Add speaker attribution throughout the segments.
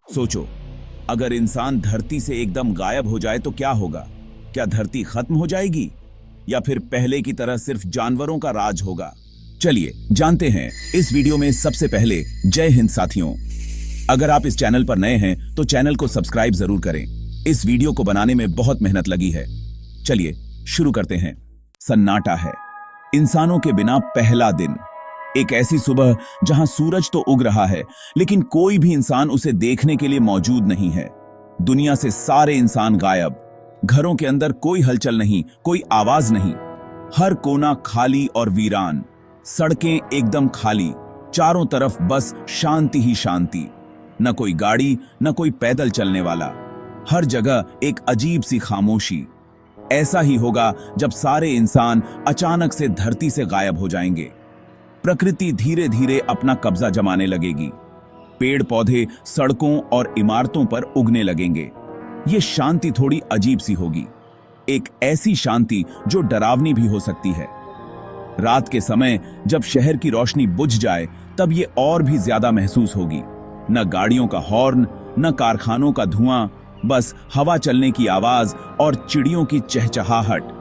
Speaker 1: सोचो, अगर इंसान धरती से एकदम गायब हो जाए तो क्या होगा? क्या धरती खत्म हो जाएगी या फिर पहले की तरह सिर्फ जानवरों का राज होगा? चलिए जानते हैं इस वीडियो में। सबसे पहले जय हिंद साथियों। अगर आप इस चैनल पर नए हैं तो चैनल को सब्सक्राइब जरूर करें। इस वीडियो को बनाने में बहुत मेहनत लगी है। चलिए शुरू करते हैं। सन्नाटा है, इंसानों के बिना पहला दिन। एक ऐसी सुबह जहां सूरज तो उग रहा है लेकिन कोई भी इंसान उसे देखने के लिए मौजूद नहीं है। दुनिया से सारे इंसान गायब। घरों के अंदर कोई हलचल नहीं, कोई आवाज नहीं। हर कोना खाली और वीरान। सड़कें एकदम खाली, चारों तरफ बस शांति ही शांति। न कोई गाड़ी, न कोई पैदल चलने वाला। हर जगह एक अजीब सी खामोशी। ऐसा ही होगा जब सारे इंसान अचानक से धरती से गायब हो जाएंगे। प्रकृति धीरे धीरे अपना कब्जा जमाने लगेगी। पेड़ पौधे सड़कों और इमारतों पर उगने लगेंगे। ये शांति थोड़ी अजीब सी होगी, एक ऐसी शांति जो डरावनी भी हो सकती है। रात के समय जब शहर की रोशनी बुझ जाए तब ये और भी ज्यादा महसूस होगी। न गाड़ियों का हॉर्न, न कारखानों का धुआं, बस हवा चलने की आवाज और चिड़ियों की चहचहाहट।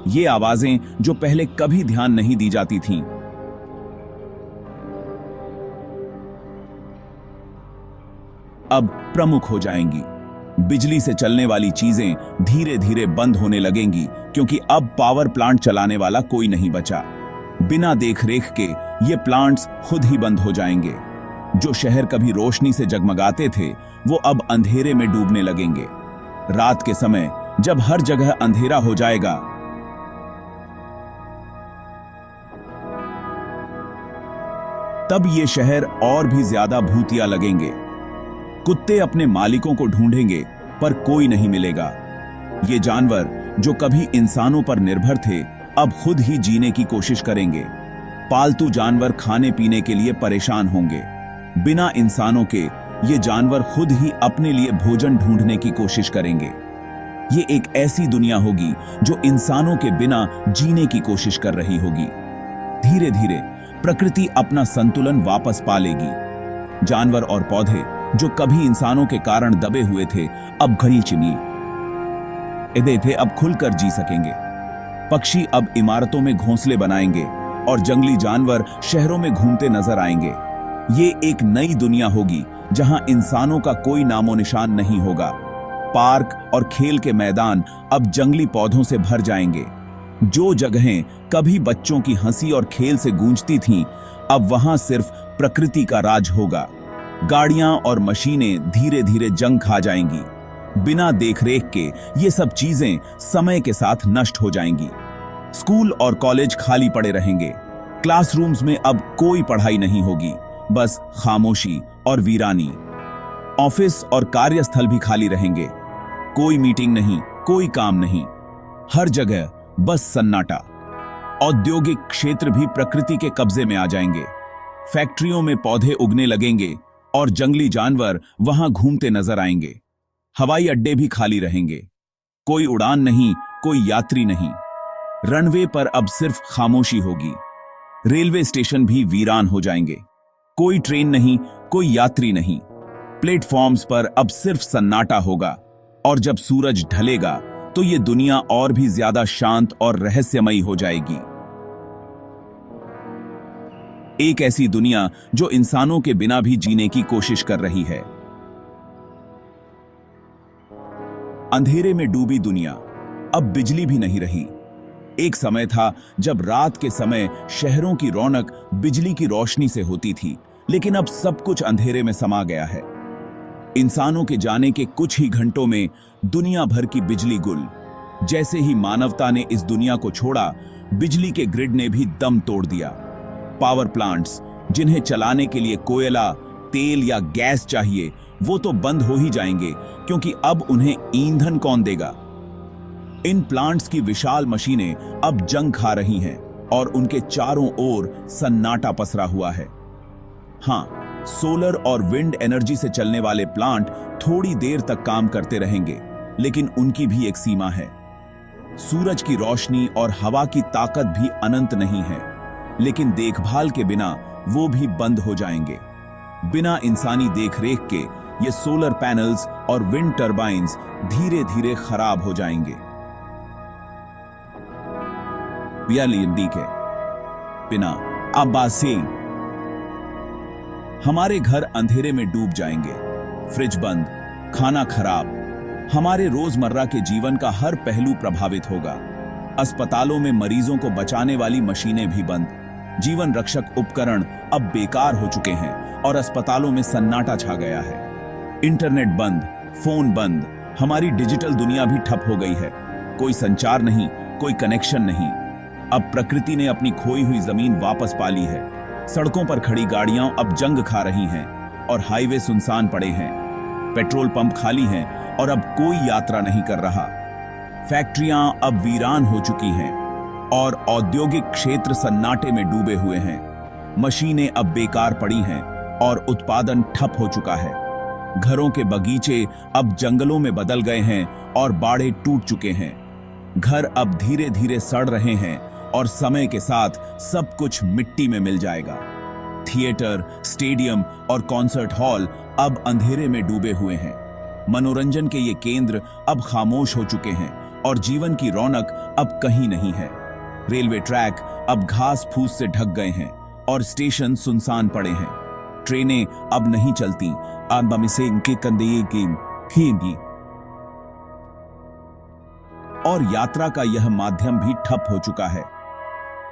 Speaker 1: ये आवाजें जो पहले कभी ध्यान नहीं दी जाती थीं, अब प्रमुख हो जाएंगी। बिजली से चलने वाली चीजें धीरे धीरे बंद होने लगेंगी क्योंकि अब पावर प्लांट चलाने वाला कोई नहीं बचा। बिना देखरेख के ये प्लांट्स खुद ही बंद हो जाएंगे। जो शहर कभी रोशनी से जगमगाते थे वो अब अंधेरे में डूबने लगेंगे। रात के समय जब हर जगह अंधेरा हो जाएगा तब ये शहर और भी ज्यादा भूतिया लगेंगे। कुत्ते अपने मालिकों को ढूंढेंगे पर कोई नहीं मिलेगा। ये जानवर जो कभी इंसानों पर निर्भर थे अब खुद ही जीने की कोशिश करेंगे। पालतू जानवर खाने पीने के लिए परेशान होंगे। बिना इंसानों के ये जानवर खुद ही अपने लिए भोजन ढूंढने की कोशिश करेंगे। ये एक ऐसी दुनिया होगी जो इंसानों के बिना जीने की कोशिश कर रही होगी। धीरे धीरे प्रकृति अपना संतुलन वापस पा लेगी। जानवर और पौधे जो कभी इंसानों के कारण दबे हुए थे अब घड़ी चिमी थे, अब खुलकर जी सकेंगे। पक्षी अब इमारतों में घोंसले बनाएंगे और जंगली जानवर शहरों में घूमते नजर आएंगे। ये एक नई दुनिया होगी जहां इंसानों का कोई नामो निशान नहीं होगा। पार्क और खेल के मैदान अब जंगली पौधों से भर जाएंगे। जो जगहें कभी बच्चों की हंसी और खेल से गूंजती थीं, अब वहां सिर्फ प्रकृति का राज होगा। गाड़ियां और मशीनें धीरे धीरे जंग खा जाएंगी। बिना देखरेख के ये सब चीजें समय के साथ नष्ट हो जाएंगी। स्कूल और कॉलेज खाली पड़े रहेंगे। क्लासरूम्स में अब कोई पढ़ाई नहीं होगी, बस खामोशी और वीरानी। ऑफिस और कार्यस्थल भी खाली रहेंगे। कोई मीटिंग नहीं, कोई काम नहीं। हर जगह बस सन्नाटा। औद्योगिक क्षेत्र भी प्रकृति के कब्जे में आ जाएंगे। फैक्ट्रियों में पौधे उगने लगेंगे और जंगली जानवर वहां घूमते नजर आएंगे। हवाई अड्डे भी खाली रहेंगे। कोई उड़ान नहीं, कोई यात्री नहीं। रनवे पर अब सिर्फ खामोशी होगी। रेलवे स्टेशन भी वीरान हो जाएंगे। कोई ट्रेन नहीं, कोई यात्री नहीं। प्लेटफॉर्म्स पर अब सिर्फ सन्नाटा होगा। और जब सूरज ढलेगा तो ये दुनिया और भी ज्यादा शांत और रहस्यमयी हो जाएगी। एक ऐसी दुनिया जो इंसानों के बिना भी जीने की कोशिश कर रही है। अंधेरे में डूबी दुनिया। अब बिजली भी नहीं रही। एक समय था जब रात के समय शहरों की रौनक बिजली की रोशनी से होती थी, लेकिन अब सब कुछ अंधेरे में समा गया है। इंसानों के जाने के कुछ ही घंटों में दुनिया भर की बिजली गुल। जैसे ही मानवता ने इस दुनिया को छोड़ा, बिजली के ग्रिड ने भी दम तोड़ दिया। पावर प्लांट्स जिन्हें चलाने के लिए कोयला, तेल या गैस चाहिए, वो तो बंद हो ही जाएंगे क्योंकि अब उन्हें ईंधन कौन देगा। इन प्लांट्स की विशाल मशीनें अब जंग खा रही हैं और उनके चारों ओर सन्नाटा पसरा हुआ है। हां, सोलर और विंड एनर्जी से चलने वाले प्लांट थोड़ी देर तक काम करते रहेंगे, लेकिन उनकी भी एक सीमा है। सूरज की रोशनी और हवा की ताकत भी अनंत नहीं है, लेकिन देखभाल के बिना वो भी बंद हो जाएंगे। बिना इंसानी देखरेख के ये सोलर पैनल्स और विंड टर्बाइन्स धीरे धीरे खराब हो जाएंगे। के बिना आबासी हमारे घर अंधेरे में डूब जाएंगे, फ्रिज बंद, खाना खराब, हमारे रोजमर्रा के जीवन का हर पहलू प्रभावित होगा। अस्पतालों में मरीजों को बचाने वाली मशीनें भी बंद, जीवन रक्षक उपकरण अब बेकार हो चुके हैं और अस्पतालों में सन्नाटा छा गया है। इंटरनेट बंद, फोन बंद, हमारी डिजिटल दुनिया भी ठप हो गई है। कोई संचार नहीं, कोई कनेक्शन नहीं। अब प्रकृति ने अपनी खोई हुई जमीन वापस पा ली है। सड़कों पर खड़ी गाड़ियां अब जंग खा रही हैं और हाईवे सुनसान पड़े हैं। पेट्रोल पंप खाली हैं और अब कोई यात्रा नहीं कर रहा। फैक्ट्रियां अब वीरान हो चुकी हैं और औद्योगिक क्षेत्र सन्नाटे में डूबे हुए हैं। मशीनें अब बेकार पड़ी हैं और उत्पादन ठप हो चुका है। घरों के बगीचे अब जंगलों में बदल गए हैं और बाड़े टूट चुके हैं। घर अब धीरे धीरे सड़ रहे हैं और समय के साथ सब कुछ मिट्टी में मिल जाएगा। थिएटर, स्टेडियम और कॉन्सर्ट हॉल अब अंधेरे में डूबे हुए हैं। मनोरंजन के ये केंद्र अब खामोश हो चुके हैं और जीवन की रौनक अब कहीं नहीं है। रेलवे ट्रैक अब घास फूस से ढक गए हैं और स्टेशन सुनसान पड़े हैं। ट्रेनें अब नहीं चलती। और यात्रा का यह माध्यम भी ठप हो चुका है।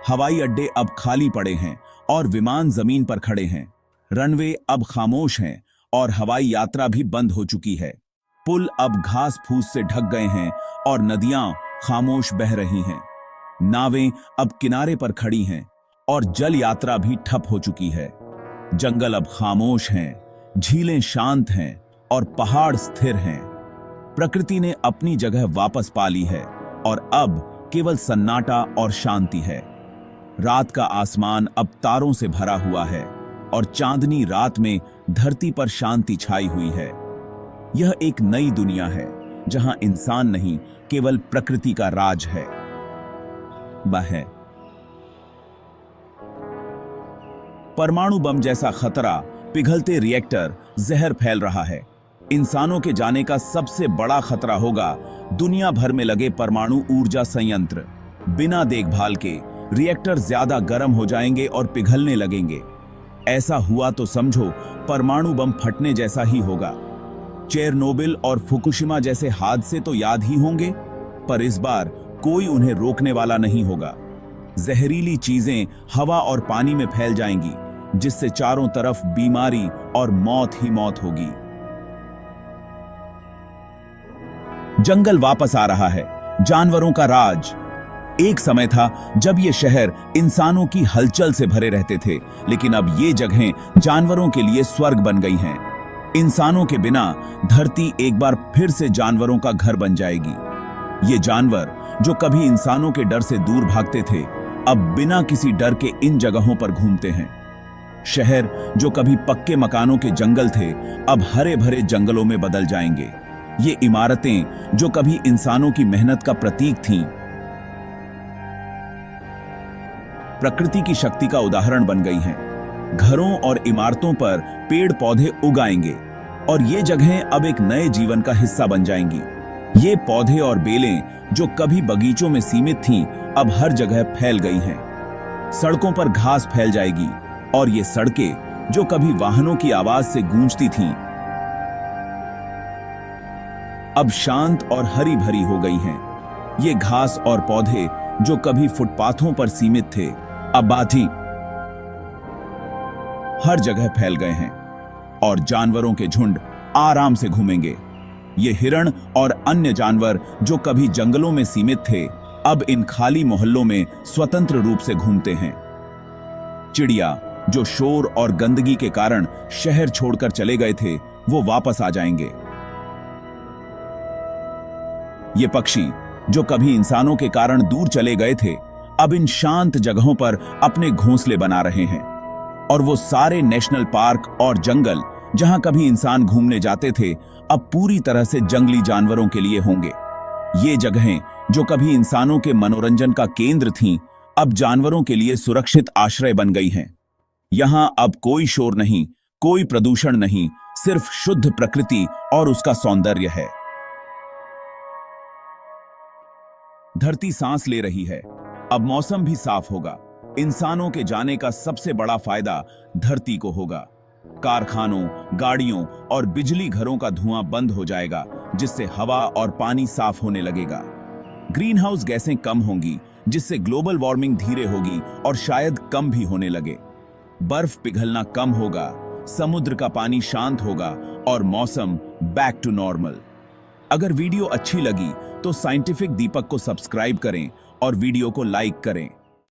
Speaker 1: हवाई अड्डे अब खाली पड़े हैं और विमान जमीन पर खड़े हैं। रनवे अब खामोश हैं और हवाई यात्रा भी बंद हो चुकी है। पुल अब घास फूस से ढक गए हैं और नदियां खामोश बह रही हैं। नावें अब किनारे पर खड़ी हैं और जल यात्रा भी ठप हो चुकी है। जंगल अब खामोश हैं, झीलें शांत हैं और पहाड़ स्थिर हैं। प्रकृति ने अपनी जगह वापस पा ली है और अब केवल सन्नाटा और शांति है। रात का आसमान अब तारों से भरा हुआ है और चांदनी रात में धरती पर शांति छाई हुई है। यह एक नई दुनिया है जहां इंसान नहीं, केवल प्रकृति का राज है। वह परमाणु बम जैसा खतरा, पिघलते रिएक्टर, जहर फैल रहा है। इंसानों के जाने का सबसे बड़ा खतरा होगा दुनिया भर में लगे परमाणु ऊर्जा संयंत्र। बिना देखभाल के रिएक्टर ज्यादा गर्म हो जाएंगे और पिघलने लगेंगे। ऐसा हुआ तो समझो परमाणु बम फटने जैसा ही होगा। चेरनोबिल और फुकुशिमा जैसे हादसे तो याद ही होंगे, पर इस बार कोई उन्हें रोकने वाला नहीं होगा। जहरीली चीजें हवा और पानी में फैल जाएंगी, जिससे चारों तरफ बीमारी और मौत ही मौत होगी। जंगल वापस आ रहा है, जानवरों का राज। एक समय था जब ये शहर इंसानों की हलचल से भरे रहते थे, लेकिन अब ये जगहें जानवरों के लिए स्वर्ग बन गई हैं। इंसानों के बिना धरती एक बार फिर से जानवरों का घर बन जाएगी। ये जानवर जो कभी इंसानों के डर से दूर भागते थे, अब बिना किसी डर के इन जगहों पर घूमते हैं। शहर जो कभी पक्के मकानों के जंगल थे, अब हरे भरे जंगलों में बदल जाएंगे। ये इमारतें जो कभी इंसानों की मेहनत का प्रतीक थीं, प्रकृति की शक्ति का उदाहरण बन गई हैं। घरों और इमारतों पर पेड़ पौधे उगाएंगे और ये जगहें अब एक नए जीवन का हिस्सा बन जाएंगी। ये पौधे और बेलें जो कभी बगीचों में सीमित थीं, अब हर जगह फैल गई हैं। सड़कों पर घास फैल जाएगी और ये सड़कें जो कभी वाहनों की आवाज से गूंजती थीं, अब शांत और हरी भरी हो गई हैं। ये घास और पौधे जो कभी फुटपाथों पर सीमित थे, अब बाथी हर जगह फैल गए हैं और जानवरों के झुंड आराम से घूमेंगे। ये हिरण और अन्य जानवर जो कभी जंगलों में सीमित थे, अब इन खाली मोहल्लों में स्वतंत्र रूप से घूमते हैं। चिड़िया जो शोर और गंदगी के कारण शहर छोड़कर चले गए थे, वो वापस आ जाएंगे। ये पक्षी जो कभी इंसानों के कारण दूर चले गए थे, अब इन शांत जगहों पर अपने घोंसले बना रहे हैं। और वो सारे नेशनल पार्क और जंगल जहां कभी इंसान घूमने जाते थे, अब पूरी तरह से जंगली जानवरों के लिए होंगे। ये जगहें जो कभी इंसानों के मनोरंजन का केंद्र थीं, अब जानवरों के लिए सुरक्षित आश्रय बन गई हैं। यहां अब कोई शोर नहीं, कोई प्रदूषण नहीं, सिर्फ शुद्ध प्रकृति और उसका सौंदर्य है। धरती सांस ले रही है, अब मौसम भी साफ होगा। इंसानों के जाने का सबसे बड़ा फायदा धरती को होगा। कारखानों, गाड़ियों और बिजली घरों का धुआं बंद हो जाएगा, जिससे हवा और पानी साफ होने लगेगा। ग्रीन हाउस गैसें कम होंगी, जिससे ग्लोबल वार्मिंग धीरे होगी और शायद कम भी होने लगे। बर्फ पिघलना कम होगा, समुद्र का पानी शांत होगा और मौसम बैक टू नॉर्मल। अगर वीडियो अच्छी लगी तो साइंटिफिक दीपक को सब्सक्राइब करें और वीडियो को लाइक करें।